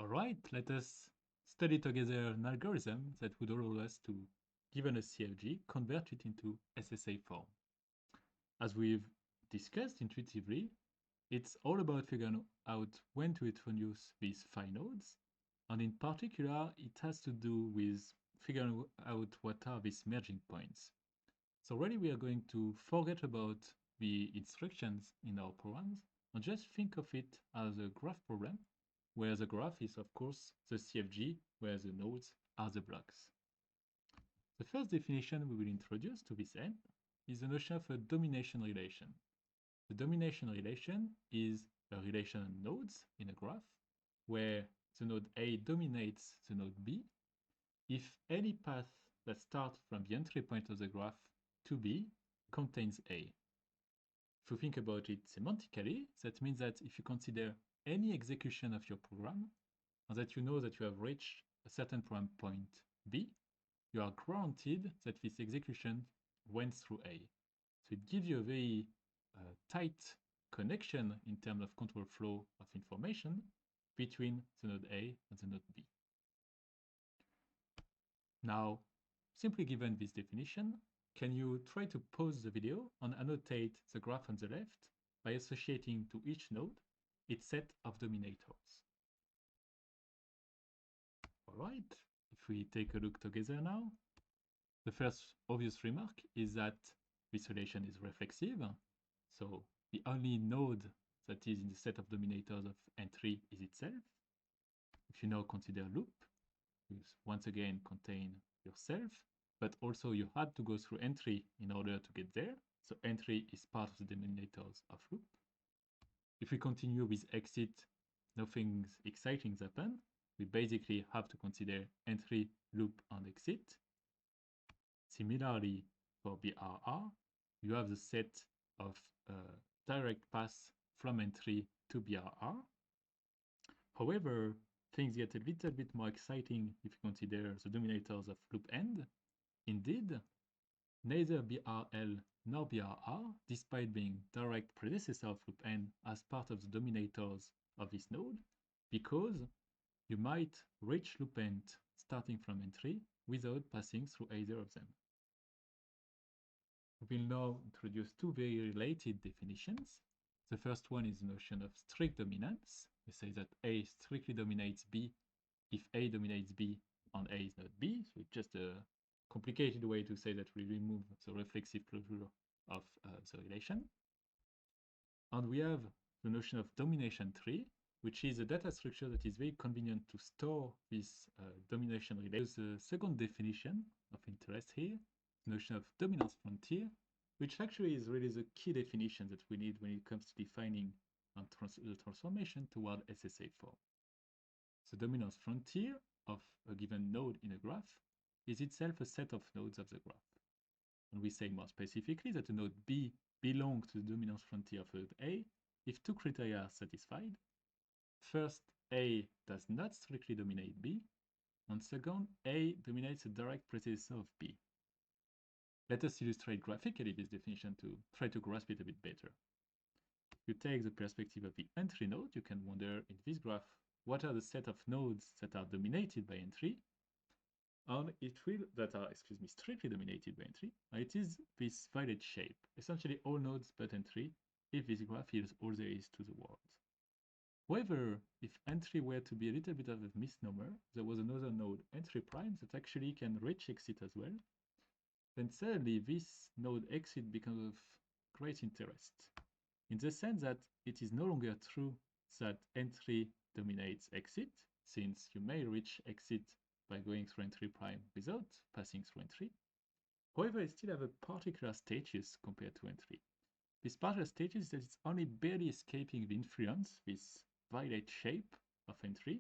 Alright, let us study together an algorithm that would allow us to, given a CFG, convert it into SSA form. As we've discussed intuitively, it's all about figuring out when to introduce these phi nodes, and in particular, it has to do with figuring out what are these merging points. So really we are going to forget about the instructions in our programs and just think of it as a graph problem, where the graph is of course the CFG, where the nodes are the blocks. The first definition we will introduce to this end is the notion of a domination relation. The domination relation is a relation of nodes in a graph where the node A dominates the node B if any path that starts from the entry point of the graph to B contains A. If you think about it semantically, that means that if you consider any execution of your program, and that you know that you have reached a certain program point B, you are guaranteed that this execution went through A. So it gives you a very tight connection in terms of control flow of information between the node A and the node B. Now, simply given this definition, can you try to pause the video and annotate the graph on the left by associating to each node its set of dominators? All right, if we take a look together now, the first obvious remark is that this relation is reflexive. So the only node that is in the set of dominators of N3 is itself. If you now consider loop, you once again contain yourself, but also you had to go through N3 in order to get there. So N3 is part of the dominators of loop. If we continue with exit, nothing exciting happens. We basically have to consider entry, loop, and exit. Similarly, for BRR, you have the set of direct paths from entry to BRR. However, things get a little bit more exciting if you consider the dominators of loop end. Indeed, neither BRL nor BRR, despite being direct predecessor of loop n as part of the dominators of this node, because you might reach loop end starting from entry without passing through either of them. We will now introduce two very related definitions. The first one is the notion of strict dominance. We say that A strictly dominates B if A dominates B and A is not B. So it's just a complicated way to say that we remove the reflexive closure of the relation. And we have the notion of domination tree, which is a data structure that is very convenient to store this domination relation. The second definition of interest here, the notion of dominance frontier, which actually is really the key definition that we need when it comes to defining the transformation toward SSA form. The dominance frontier of a given node in a graph is itself a set of nodes of the graph. And we say more specifically that a node B belongs to the dominance frontier of node A if two criteria are satisfied. First, A does not strictly dominate B, and second, A dominates a direct predecessor of B. Let us illustrate graphically this definition to try to grasp it a bit better. You take the perspective of the entry node, you can wonder in this graph, what are the set of nodes that are dominated by entry? And it will, that are, strictly dominated by entry, and it is this violet shape, essentially all nodes but entry, if this graph is all there is to the world. However, if entry were to be a little bit of a misnomer, there was another node, entry prime, that actually can reach exit as well, then suddenly this node exit becomes of great interest, in the sense that it is no longer true that entry dominates exit, since you may reach exit by going through entry prime without passing through entry. However, it still have a particular status compared to entry. This particular status is that it's only barely escaping the influence, this violet shape of entry,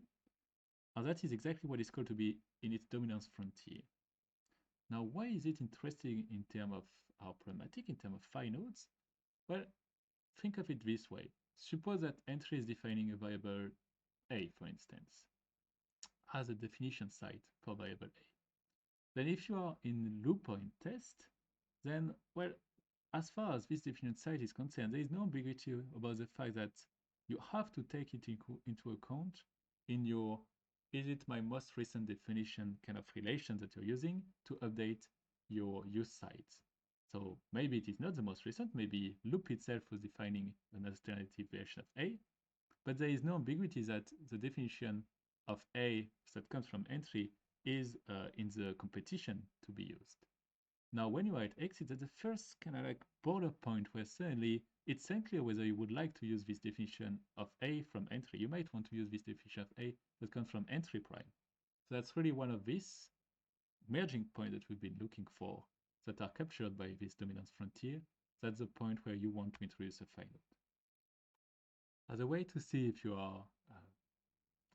and that is exactly what is called to be in its dominance frontier. Now, why is it interesting in terms of our problematic, in terms of phi nodes? Well, think of it this way. Suppose that entry is defining a variable A, for instance, as a definition site for variable A. Then if you are in loop or in test, then, well, as far as this definition site is concerned, there is no ambiguity about the fact that you have to take it into account in your is it my most recent definition kind of relation that you're using to update your use sites? So maybe it is not the most recent, maybe loop itself was defining an alternative version of A, but there is no ambiguity that the definition of A that comes from entry is in the competition to be used. Now, when you are at exit, that's the first kind of like border point where suddenly it's unclear whether you would like to use this definition of A from entry. You might want to use this definition of A that comes from entry prime. So that's really one of these merging points that we've been looking for that are captured by this dominance frontier. That's the point where you want to introduce a file node. As a way to see if you are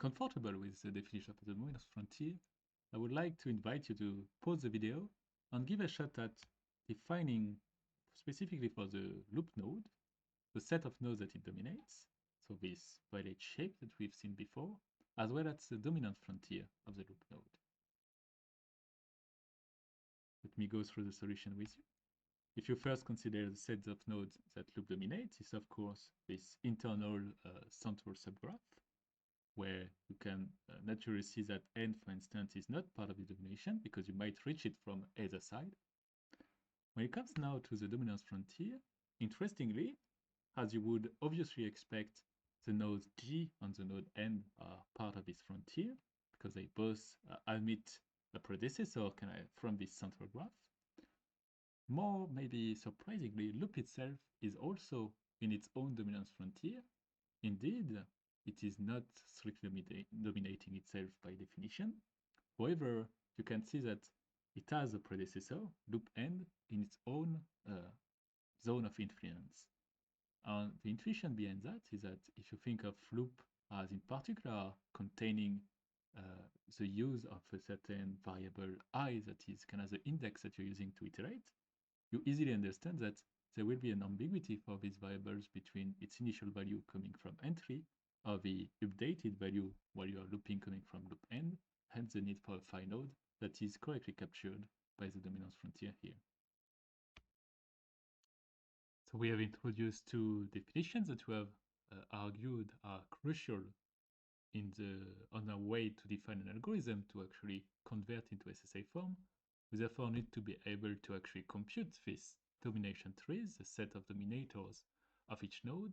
comfortable with the definition of the dominance frontier, I would like to invite you to pause the video and give a shot at defining specifically for the loop node, the set of nodes that it dominates, so this violet shape that we've seen before, as well as the dominant frontier of the loop node. Let me go through the solution with you. If you first consider the set of nodes that loop dominates, is of course this internal central subgraph, where you can naturally see that n, for instance, is not part of the domination because you might reach it from either side. When it comes now to the dominance frontier, interestingly, as you would obviously expect, the nodes G and the node N are part of this frontier because they both admit a predecessor from this central graph. More maybe surprisingly, loop itself is also in its own dominance frontier. Indeed, it is not strictly dominating itself by definition. However, you can see that it has a predecessor, loop N, in its own zone of influence. And the intuition behind that is that if you think of loop as in particular containing the use of a certain variable I that is kind of the index that you're using to iterate, you easily understand that there will be an ambiguity for these variables between its initial value coming from entry or the updated value while you are looping coming from loop N, hence the need for a file node that is correctly captured by the dominance frontier here. So we have introduced two definitions that we have argued are crucial on our way to define an algorithm to actually convert into SSA form. We therefore need to be able to actually compute this domination trees, the set of dominators of each node,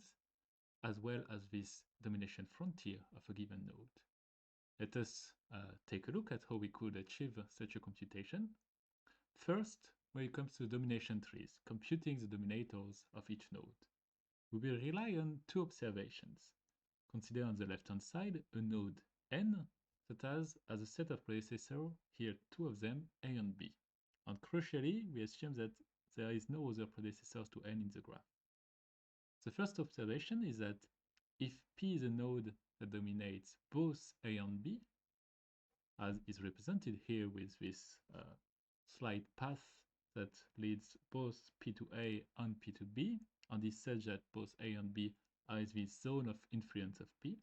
as well as this domination frontier of a given node. Let us take a look at how we could achieve such a computation. First, when it comes to domination trees, computing the dominators of each node, we will rely on two observations. Consider on the left-hand side a node n that has as a set of predecessors here two of them, A and B. And crucially, we assume that there is no other predecessors to n in the graph. The first observation is that if P is a node that dominates both A and B, as is represented here with this slight path that leads both P to A and P to B, and is such that both A and B are in this zone of influence of P,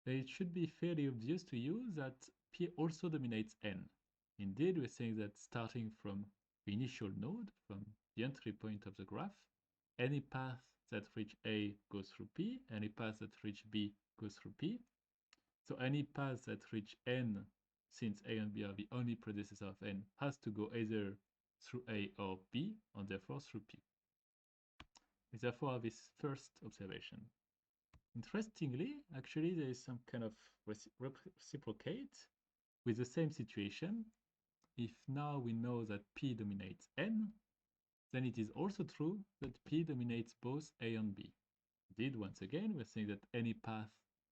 then it should be fairly obvious to you that P also dominates N. Indeed, we're saying that starting from the initial node, from the entry point of the graph, any path that reach A goes through P, any path that reach B goes through P. So any path that reach N, since A and B are the only predecessor of N, has to go either through A or B, and therefore through P. We therefore have this first observation. Interestingly, actually, there is some kind of reciprocate with the same situation. If now we know that P dominates N, then it is also true that P dominates both A and B. Indeed, once again, we're saying that any path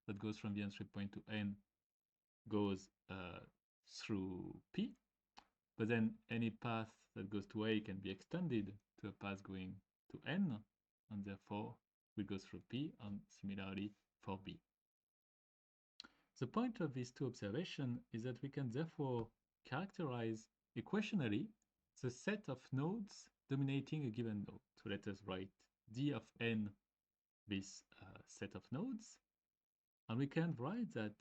that goes from the entry point to N goes through P, but then any path that goes to A can be extended to a path going to N, and therefore will go through P, and similarly for B. The point of these two observations is that we can therefore characterize equationally the set of nodes dominating a given node. So let us write D of N, this set of nodes, and we can write that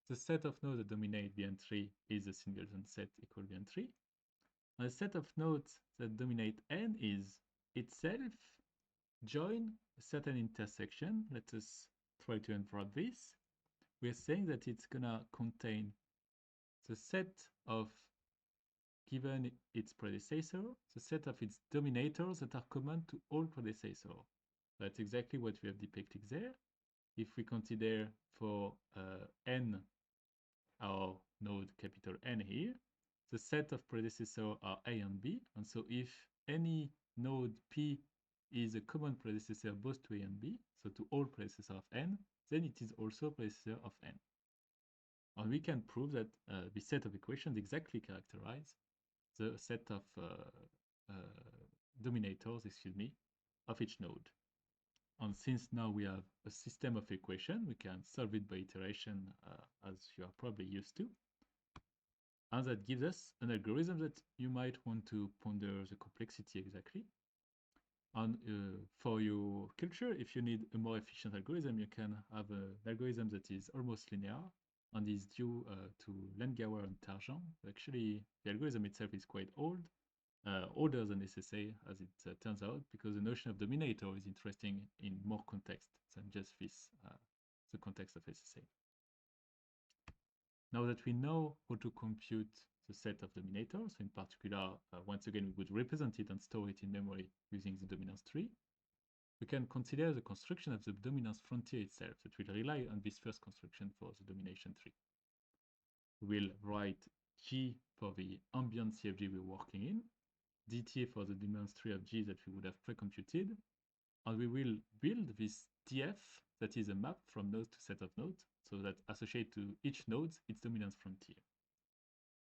the set of nodes that dominate Bn3 is a singleton set equal Bn3. And the set of nodes that dominate N is itself join a certain intersection. Let us try to unwrap this we're saying that it's gonna contain the set of, given its predecessor, the set of its dominators that are common to all predecessors. That's exactly what we have depicted there. If we consider for n, our node capital N here, the set of predecessors are A and B, and so if any node P is a common predecessor both to A and B, so to all predecessors of N, then it is also a predecessor of N. And we can prove that this set of equations exactly characterize the set of dominators, of each node. And since now we have a system of equations, we can solve it by iteration as you are probably used to. And that gives us an algorithm that you might want to ponder the complexity exactly. And for your culture, if you need a more efficient algorithm, you can have an algorithm that is almost linear and is due to Landauer and Targent. Actually, the algorithm itself is quite old, older than SSA, as it turns out, because the notion of dominator is interesting in more context than just this, the context of SSA. Now that we know how to compute the set of dominators, in particular, once again, we would represent it and store it in memory using the dominance tree, we can consider the construction of the dominance frontier itself that will rely on this first construction for the domination tree. We will write G for the ambient CFG we're working in, DT for the dominance tree of G that we would have pre-computed, and we will build this DF that is a map from node to set of nodes, so that associate to each node its dominance frontier.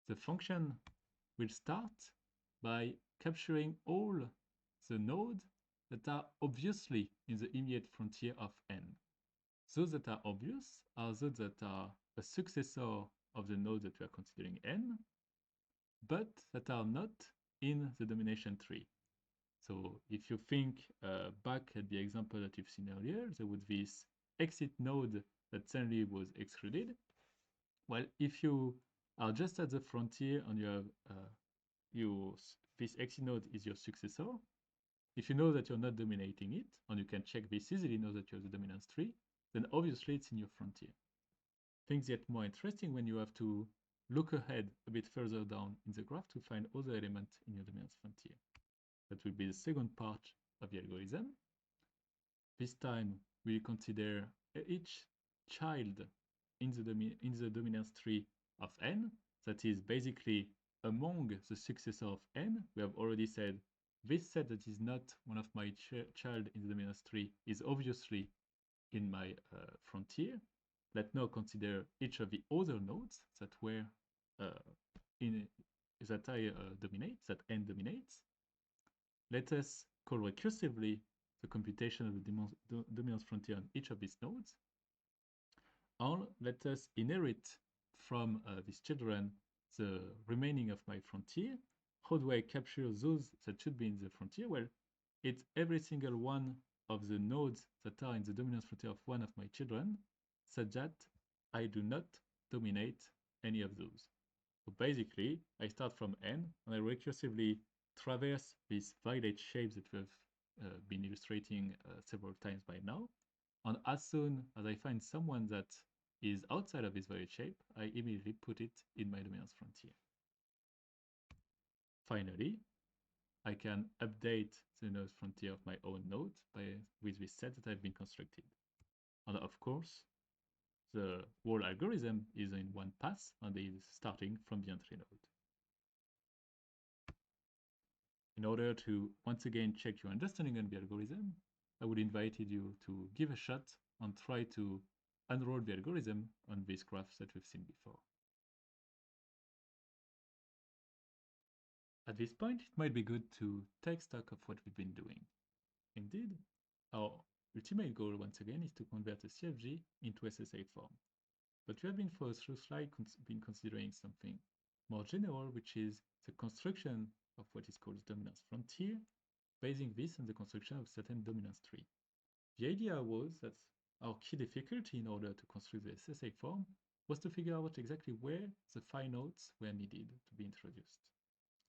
The function will start by capturing all the nodes that are obviously in the immediate frontier of N. Those that are obvious are those that are a successor of the node that we are considering N, but that are not in the domination tree. So if you think back at the example that you've seen earlier, there would be this exit node that suddenly was excluded. Well, if you are just at the frontier and you have this exit node is your successor, if you know that you're not dominating it, and you can check this easily, know that you have the dominance tree, then obviously it's in your frontier. Things get more interesting when you have to look ahead a bit further down in the graph to find other elements in your dominance frontier. That will be the second part of the algorithm. This time we consider each child in the dominance tree of N, that is basically among the successor of N. We have already said this set that is not one of my child in the dominance tree is obviously in my frontier. Let's now consider each of the other nodes that were that I dominate, that N dominates. Let us call recursively the computation of the dominance frontier on each of these nodes. And let us inherit from these children the remaining of my frontier. How do I capture those that should be in the frontier? Well, it's every single one of the nodes that are in the dominance frontier of one of my children, such that I do not dominate any of those. So basically, I start from N, and I recursively traverse these violet shapes that we have been illustrating several times by now. And as soon as I find someone that is outside of this violet shape, I immediately put it in my dominance frontier. Finally, I can update the node frontier of my own node with this set that I've been constructed. And of course, the whole algorithm is in one pass and is starting from the entry node. In order to once again check your understanding of the algorithm, I would invite you to give a shot and try to unroll the algorithm on these graphs that we've seen before. At this point, it might be good to take stock of what we've been doing. Indeed, our ultimate goal, once again, is to convert a CFG into SSA form. But we have been, for a through slide, been considering something more general, which is the construction of what is called dominance frontier, basing this on the construction of certain dominance tree. The idea was that our key difficulty in order to construct the SSA form was to figure out exactly where the phi nodes were needed to be introduced.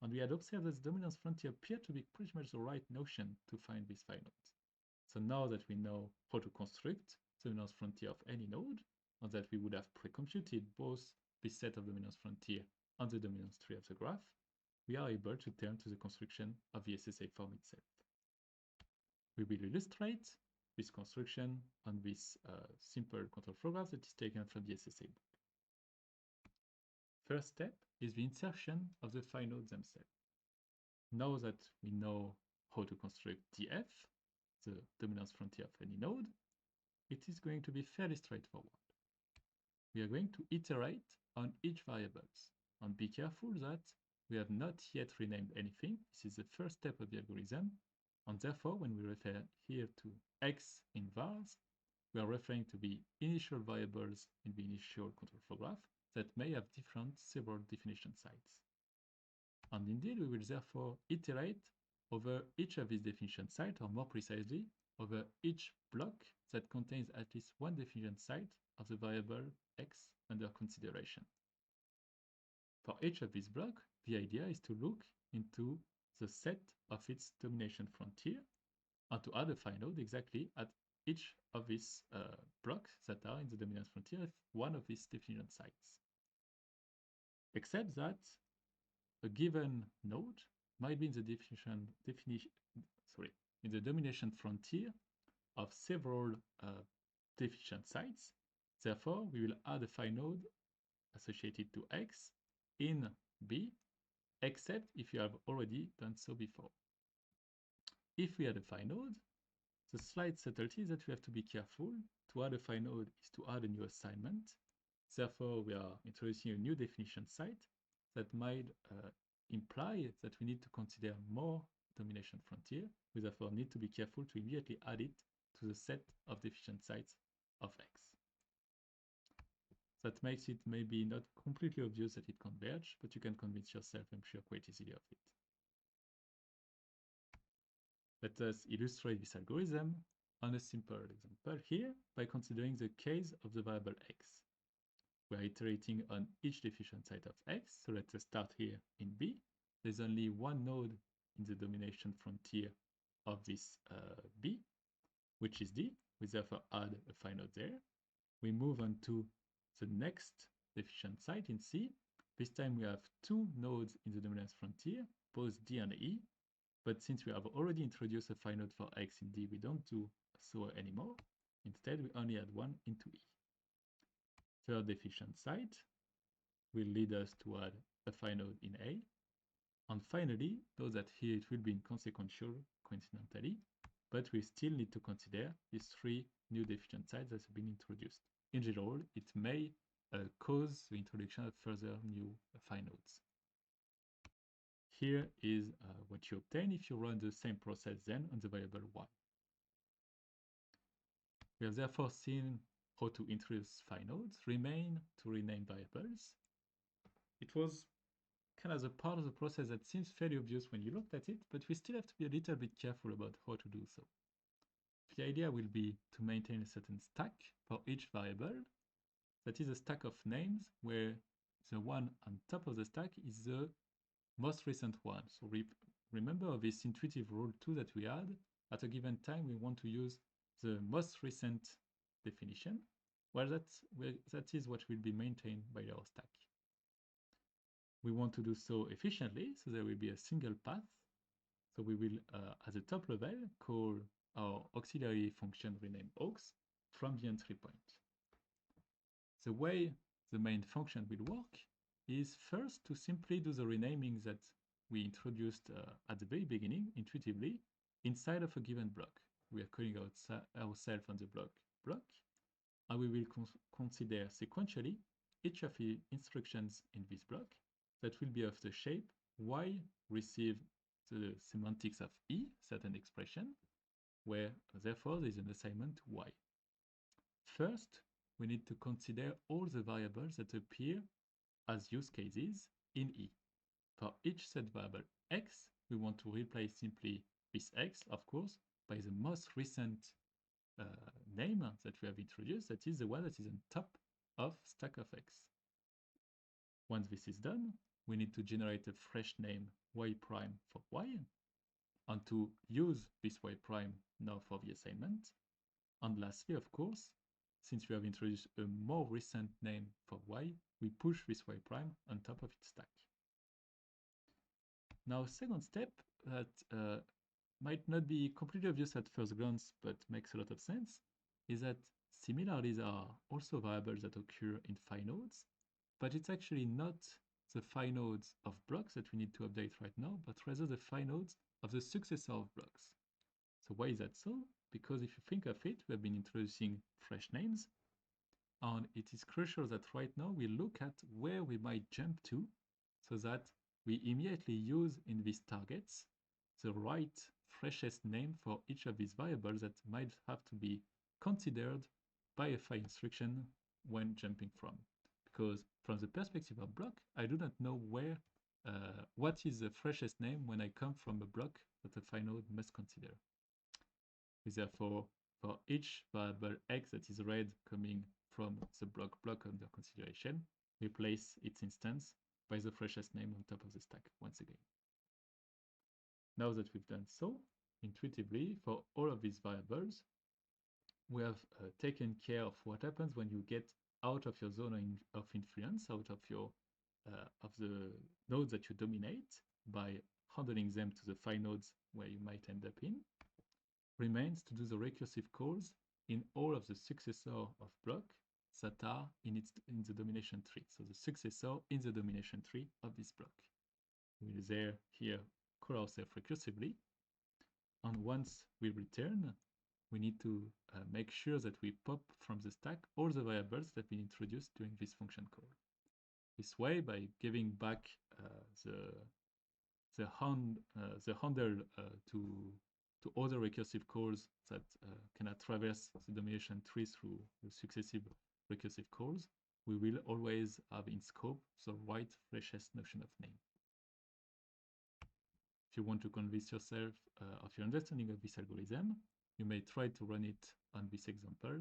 And we had observed that the dominance frontier appeared to be pretty much the right notion to find these phi nodes. So now that we know how to construct the dominance frontier of any node, and that we would have pre-computed both this set of dominance frontier and the dominance tree of the graph, we are able to turn to the construction of the SSA form itself. We will illustrate this construction on this simple control flow graph that is taken from the SSA book. First step is the insertion of the phi nodes themselves. Now that we know how to construct df, the dominance frontier of any node, it is going to be fairly straightforward. We are going to iterate on each variables, and be careful that we have not yet renamed anything. This is the first step of the algorithm, and therefore when we refer here to x in vars, we are referring to the initial variables in the initial control flow graph that may have several definition sites. And indeed, we will therefore iterate over each of these definition sites, or more precisely, over each block that contains at least one definition site of the variable x under consideration. For each of these blocks, the idea is to look into the set of its domination frontier and to add a phi node exactly at each of these blocks that are in the dominance frontier of one of these definition sites. Except that a given node might be in the in the domination frontier of several definition sites. Therefore, we will add a phi node associated to x in B, except if you have already done so before. If we add a phi node, the slight subtlety is that we have to be careful. To add a phi node is to add a new assignment. Therefore, we are introducing a new definition site that might imply that we need to consider more domination frontier. We therefore need to be careful to immediately add it to the set of definition sites of x. That makes it maybe not completely obvious that it converges, but you can convince yourself, I'm sure, quite easily of it. Let us illustrate this algorithm on a simple example here by considering the case of the variable x. We are iterating on each definition site of x, so let us start here in B. There's only one node in the domination frontier of this B, which is D. We therefore add a phi node there. We move on to the next definition site in C. This time we have two nodes in the dominance frontier, both D and E. But since we have already introduced a phi node for x in D, we don't do so anymore. Instead, we only add one into E. Third definition site will lead us to add a phi node in A. And finally, note that here it will be inconsequential coincidentally, but we still need to consider these three new definition sites that have been introduced. In general, it may cause the introduction of further new phi nodes. Here is what you obtain if you run the same process then on the variable y. We have therefore seen how to introduce phi nodes, rename variables. It was kind of a part of the process that seems fairly obvious when you looked at it, but we still have to be a little bit careful about how to do so. The idea will be to maintain a certain stack for each variable. That is a stack of names where the one on top of the stack is the most recent one. So remember this intuitive rule 2 that we had. At a given time, we want to use the most recent definition. Well, that is what will be maintained by our stack. We want to do so efficiently, so there will be a single path. So we will, at the top level, call our auxiliary function renamed aux from the entry point. The way the main function will work is first to simply do the renaming that we introduced at the very beginning, intuitively, inside of a given block. We are calling ourselves on the block, and we will consider sequentially each of the instructions in this block that will be of the shape y receive the semantics of e, certain expression, where therefore there is an assignment to y. First, we need to consider all the variables that appear as use cases in E. For each set variable x, we want to replace simply this x, of course, by the most recent name that we have introduced, that is the one that is on top of stack of x. Once this is done, we need to generate a fresh name y prime for y, and to use this y prime now for the assignment. And lastly, of course, since we have introduced a more recent name for y, we push this y prime on top of its stack. Now, second step that might not be completely obvious at first glance, but makes a lot of sense, is that similarly there are also variables that occur in phi nodes, but it's actually not the phi nodes of blocks that we need to update right now, but rather the phi nodes of the successor of blocks. So why is that so? Because if you think of it, we have been introducing fresh names, and it is crucial that right now we look at where we might jump to so that we immediately use in these targets the right freshest name for each of these variables that might have to be considered by a phi instruction when jumping from. Because from the perspective of block, I do not know what is the freshest name when I come from a block that a phi node must consider. Therefore, for each variable x that is read coming from the block under consideration, replace its instance by the freshest name on top of the stack once again. Now that we've done so, intuitively, for all of these variables, we have taken care of what happens when you get out of your zone of influence, out of your of the nodes that you dominate by handling them to the phi nodes where you might end up in. Remains to do the recursive calls in all of the successor of block that are in the domination tree. So the successor in the domination tree of this block. We will here call ourselves recursively. And once we return, we need to make sure that we pop from the stack all the variables that we introduced during this function call. This way, by giving back the handle to other recursive calls that cannot traverse the domination tree through the successive recursive calls, we will always have in scope the right freshest notion of name. If you want to convince yourself of your understanding of this algorithm, you may try to run it on this example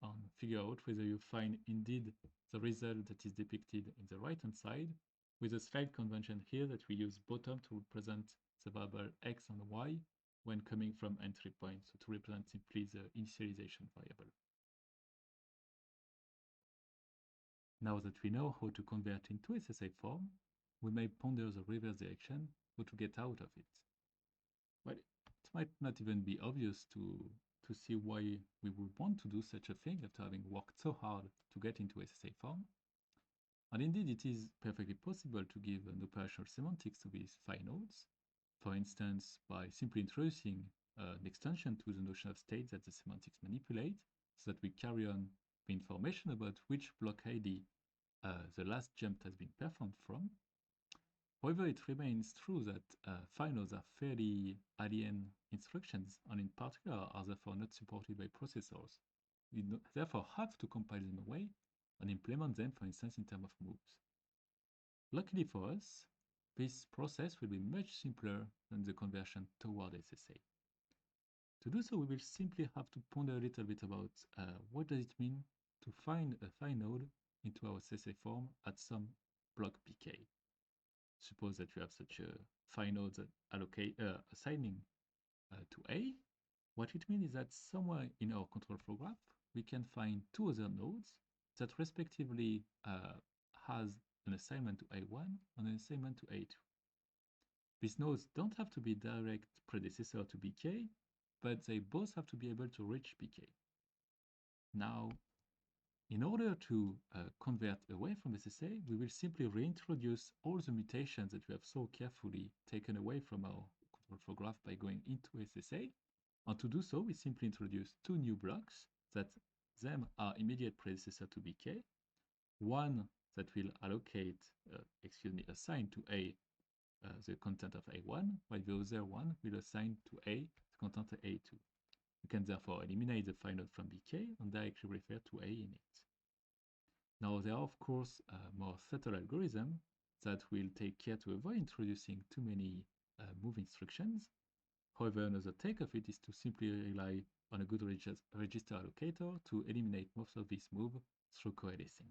and figure out whether you find indeed the result that is depicted in the right-hand side, with a slight convention here that we use bottom to represent the variable x and y when coming from entry point, so to represent simply the initialization variable. Now that we know how to convert into SSA form, we may ponder the reverse direction, how to get out of it. Well, it might not even be obvious to see why we would want to do such a thing after having worked so hard to get into SSA form. And indeed, it is perfectly possible to give an operational semantics to these phi nodes, for instance, by simply introducing an extension to the notion of state that the semantics manipulate, so that we carry on the information about which block ID the last jump has been performed from. However, it remains true that phi nodes are fairly alien instructions, and in particular are therefore not supported by processors. We therefore have to compile them away and implement them, for instance, in terms of moves. Luckily for us, this process will be much simpler than the conversion toward SSA. To do so, we will simply have to ponder a little bit about what does it mean to find a phi node into our SSA form at some block pk. Suppose that you have such a phi node that assigning to A. What it means is that somewhere in our control flow graph, we can find two other nodes that respectively has an assignment to A1 and an assignment to A2. These nodes don't have to be direct predecessor to BK, but they both have to be able to reach BK. Now, in order to convert away from SSA, we will simply reintroduce all the mutations that we have so carefully taken away from our control flow graph by going into SSA. And to do so, we simply introduce two new blocks that them are immediate predecessor to BK. One that will assign to A the content of A1, while the other one will assign to A the content of A2. We can therefore eliminate the phi node from BK and directly refer to A in it. Now, there are, of course, more subtle algorithms that will take care to avoid introducing too many move instructions. However, another take of it is to simply rely on a good register allocator to eliminate most of these moves through coalescing.